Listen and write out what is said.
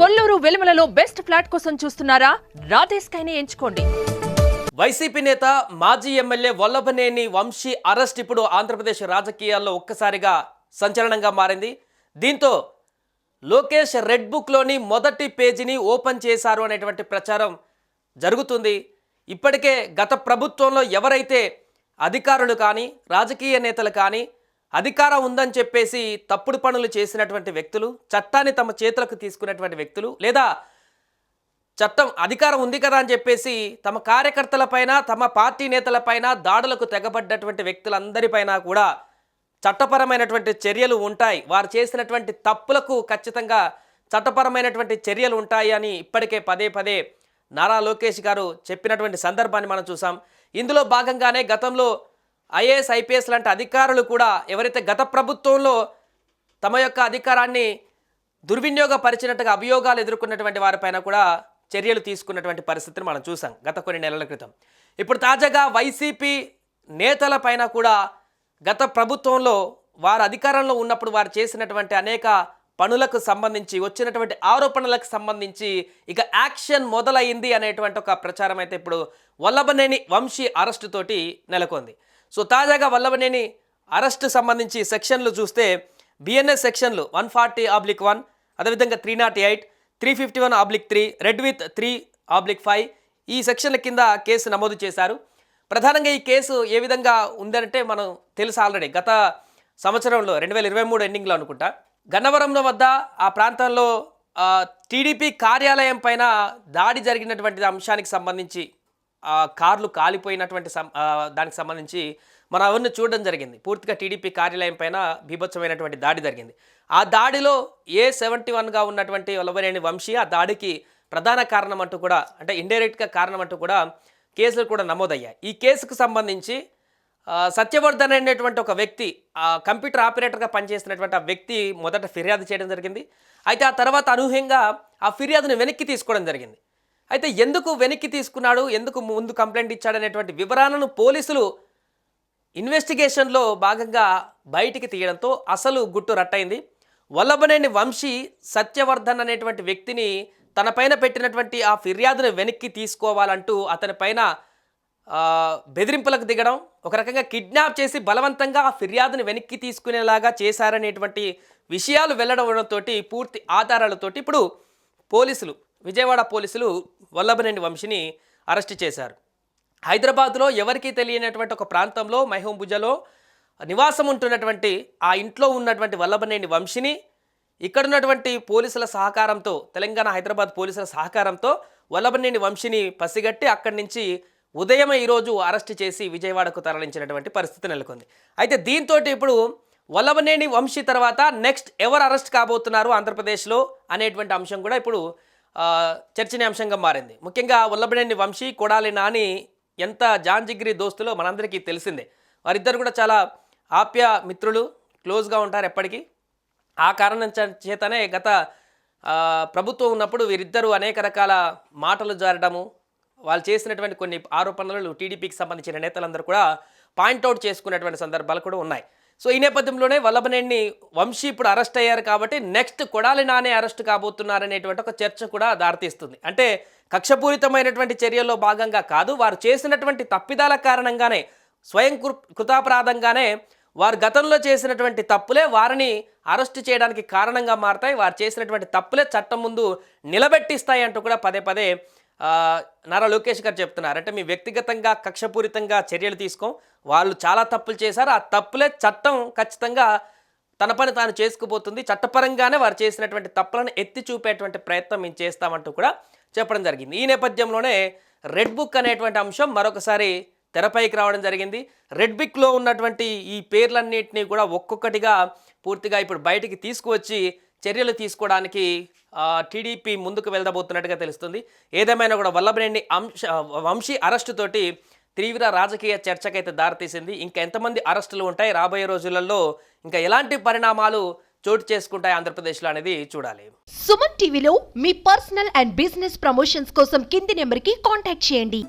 Kolluru వెలుమలలో best flat కోసం చూస్తున్నారా? రాధేశ్ కైనే ఎంచుకోండి. వైసీపీ నేత మాజీ ఎమ్మెల్యే వల్లభనేని వంశీ అరెస్ట్ ఇప్పుడు ఆంధ్రప్రదేశ్ రాజకీయాల్లో ఒక్కసారిగా సంచలనంగా మారింది. దీంతో లోకేష్ రెడ్ బుక్లోని మొదటి పేజీని ఓపెన్ చేశారు అనేటువంటి ప్రచారం జరుగుతుంది. ఇప్పటికే గత ప్రభుత్వంలో ఎవరైతే అధికారులు కానీ రాజకీయ నేతలు కానీ అధికారం ఉందని చెప్పేసి తప్పుడు పనులు చేసినటువంటి వ్యక్తులు, చట్టాన్ని తమ చేతులకు తీసుకున్నటువంటి వ్యక్తులు, లేదా చట్టం అధికారం ఉంది కదా అని చెప్పేసి తమ కార్యకర్తలపైన తమ పార్టీ నేతలపైన దాడులకు తెగబడ్డటువంటి వ్యక్తులందరిపైన కూడా చట్టపరమైనటువంటి చర్యలు ఉంటాయి, వారు చేసినటువంటి తప్పులకు ఖచ్చితంగా చట్టపరమైనటువంటి చర్యలు ఉంటాయి అని ఇప్పటికే పదే పదే నారా లోకేష్ గారు చెప్పినటువంటి సందర్భాన్ని మనం చూసాం. ఇందులో భాగంగానే గతంలో ఐఏఎస్ ఐపీఎస్ లాంటి అధికారులు కూడా ఎవరైతే గత ప్రభుత్వంలో తమ యొక్క అధికారాన్ని దుర్వినియోగపరిచినట్టుగా అభియోగాలు ఎదుర్కొన్నటువంటి వారిపైన కూడా చర్యలు తీసుకున్నటువంటి పరిస్థితిని మనం చూసాం గత కొన్ని నెలల క్రితం. ఇప్పుడు తాజాగా వైసీపీ నేతలపైన కూడా గత ప్రభుత్వంలో వారు అధికారంలో ఉన్నప్పుడు వారు చేసినటువంటి అనేక పనులకు సంబంధించి వచ్చినటువంటి ఆరోపణలకు సంబంధించి ఇక యాక్షన్ మొదలైంది అనేటువంటి ఒక ప్రచారం అయితే ఇప్పుడు వల్లభనేని వంశీ అరెస్టు తోటి నెలకొంది. సో తాజాగా వల్లభనేని అరెస్టు సంబంధించి సెక్షన్లు చూస్తే బిఎన్ఎస్ సెక్షన్లు 140/1, అదేవిధంగా 308, 351/3, రెడ్ విత్ 3/5 ఈ సెక్షన్ల కింద కేసు నమోదు చేశారు. ప్రధానంగా ఈ కేసు ఏ విధంగా ఉందంటే మనం తెలుసు ఆల్రెడీ గత సంవత్సరంలో 2023 ఎండింగ్లో అనుకుంటా గన్నవరంలో వద్ద ఆ ప్రాంతంలో టీడీపీ కార్యాలయం పైన దాడి జరిగినటువంటి అంశానికి సంబంధించి కార్లు కాలిపోయినటువంటి దానికి సంబంధించి మనం అవన్నీ చూడడం జరిగింది. పూర్తిగా టీడీపీ కార్యాలయం పైన బీభత్సమైనటువంటి దాడి జరిగింది. ఆ దాడిలో A71గా ఉన్నటువంటి వల్లభనేని వంశీ ఆ దాడికి ప్రధాన కారణం అంటూ కూడా, అంటే ఇండైరెక్ట్గా కారణం అంటూ కూడా కేసులు కూడా నమోదయ్యాయి. ఈ కేసుకు సంబంధించి సత్యవర్ధన్ అనేటువంటి ఒక వ్యక్తి కంప్యూటర్ ఆపరేటర్గా పనిచేస్తున్నటువంటి ఆ వ్యక్తి మొదట ఫిర్యాదు చేయడం జరిగింది. అయితే ఆ తర్వాత అనూహ్యంగా ఆ ఫిర్యాదును వెనక్కి తీసుకోవడం జరిగింది. అయితే ఎందుకు వెనక్కి తీసుకున్నాడు, ఎందుకు ముందు కంప్లైంట్ ఇచ్చాడనేటువంటి వివరాలను పోలీసులు ఇన్వెస్టిగేషన్లో భాగంగా బయటికి తీయడంతో అసలు గుట్టు రట్టయింది. వల్లభనేని వంశీ సత్యవర్ధన్ అనేటువంటి వ్యక్తిని తన పైన పెట్టినటువంటి ఆ ఫిర్యాదును వెనక్కి తీసుకోవాలంటూ అతని పైన బెదిరింపులకు దిగడం, ఒక రకంగా కిడ్నాప్ చేసి బలవంతంగా ఆ ఫిర్యాదును వెనక్కి తీసుకునేలాగా చేశారనేటువంటి విషయాలు వెల్లడవడంతో పూర్తి ఆధారాలతోటి ఇప్పుడు విజయవాడ పోలీసులు వల్లభనేని వంశీని అరెస్ట్ చేశారు. హైదరాబాద్లో ఎవరికీ తెలియనటువంటి ఒక ప్రాంతంలో మహబూబ్నగర్లో నివాసం ఉంటున్నటువంటి ఆ ఇంట్లో ఉన్నటువంటి వల్లభనేని వంశీని ఇక్కడున్నటువంటి పోలీసుల సహకారంతో, తెలంగాణ హైదరాబాద్ పోలీసుల సహకారంతో వల్లభనేని వంశీని పసిగట్టి అక్కడి నుంచి ఉదయం ఈరోజు అరెస్ట్ చేసి విజయవాడకు తరలించినటువంటి పరిస్థితి నెలకొంది. అయితే దీంతో ఇప్పుడు వల్లభనేని వంశీ తర్వాత నెక్స్ట్ ఎవరు అరెస్ట్ కాబోతున్నారు ఆంధ్రప్రదేశ్లో అనేటువంటి అంశం కూడా ఇప్పుడు చర్చనీయాంశంగా మారింది. ముఖ్యంగా వల్లభనేని వంశీ, కొడాలి నాని ఎంత జాంజిగిరి దోస్తులో మనందరికీ తెలిసిందే. వారిద్దరు కూడా చాలా ఆప్య మిత్రులు, క్లోజ్గా ఉంటారు ఎప్పటికీ. ఆ కారణం చేతనే గత ప్రభుత్వం ఉన్నప్పుడు వీరిద్దరూ అనేక రకాల మాటలు జారడము, వాళ్ళు చేసినటువంటి కొన్ని ఆరోపణలు టీడీపీకి సంబంధించిన నేతలందరూ కూడా పాయింట్అవుట్ చేసుకునేటువంటి సందర్భాలు కూడా ఉన్నాయి. సో ఈ నేపథ్యంలోనే వల్లభనేని వంశీ ఇప్పుడు అరెస్ట్ అయ్యారు కాబట్టి నెక్స్ట్ కొడాలి నాని అరెస్ట్ కాబోతున్నారనేటువంటి ఒక చర్చ కూడా దారితీస్తుంది. అంటే కక్షపూరితమైనటువంటి చర్యల్లో భాగంగా కాదు, వారు చేసినటువంటి తప్పిదాల కారణంగానే, స్వయం కృతాపరాధంగానే వారు గతంలో చేసినటువంటి తప్పులే వారిని అరెస్ట్ చేయడానికి కారణంగా మారతాయి, వారు చేసినటువంటి తప్పులే చట్టం ముందు నిలబెట్టిస్తాయి అంటూ కూడా పదే పదే నారా లోకేష్ గారు చెప్తున్నారు. అంటే మీ వ్యక్తిగతంగా కక్షపూరితంగా చర్యలు తీసుకోం, వాళ్ళు చాలా తప్పులు చేశారు, ఆ తప్పులే చట్టం ఖచ్చితంగా తన పని తాను చేసుకుపోతుంది, చట్టపరంగానే వారు చేసినటువంటి తప్పులను ఎత్తి చూపేటువంటి ప్రయత్నం మేము చేస్తామంటూ కూడా చెప్పడం జరిగింది. ఈ నేపథ్యంలోనే రెడ్ బుక్ అనేటువంటి అంశం మరొకసారి తెరపైకి రావడం జరిగింది. రెడ్ బుక్లో ఉన్నటువంటి ఈ పేర్లన్నింటినీ కూడా ఒక్కొక్కటిగా పూర్తిగా ఇప్పుడు బయటికి తీసుకువచ్చి చర్యలు తీసుకోవడానికి టీడీపీ ముందుకు వెళ్ళబోతున్నట్టుగా తెలుస్తుంది. ఏదేమైనా కూడా వల్లభనేని వంశీ అరెస్టు తోటి తీవ్ర రాజకీయ చర్చకైతే దారితీసింది. ఇంకా ఎంతమంది అరెస్టులు ఉంటాయి రాబోయే రోజులలో, ఇంకా ఎలాంటి పరిణామాలు చోటు చేసుకుంటాయి ఆంధ్రప్రదేశ్లో అనేది చూడాలి. సుమన్ టీవీలో మీ పర్సనల్ అండ్ బిజినెస్ ప్రమోషన్స్ కోసం కింది నెంబర్కి కాంటాక్ట్ చేయండి.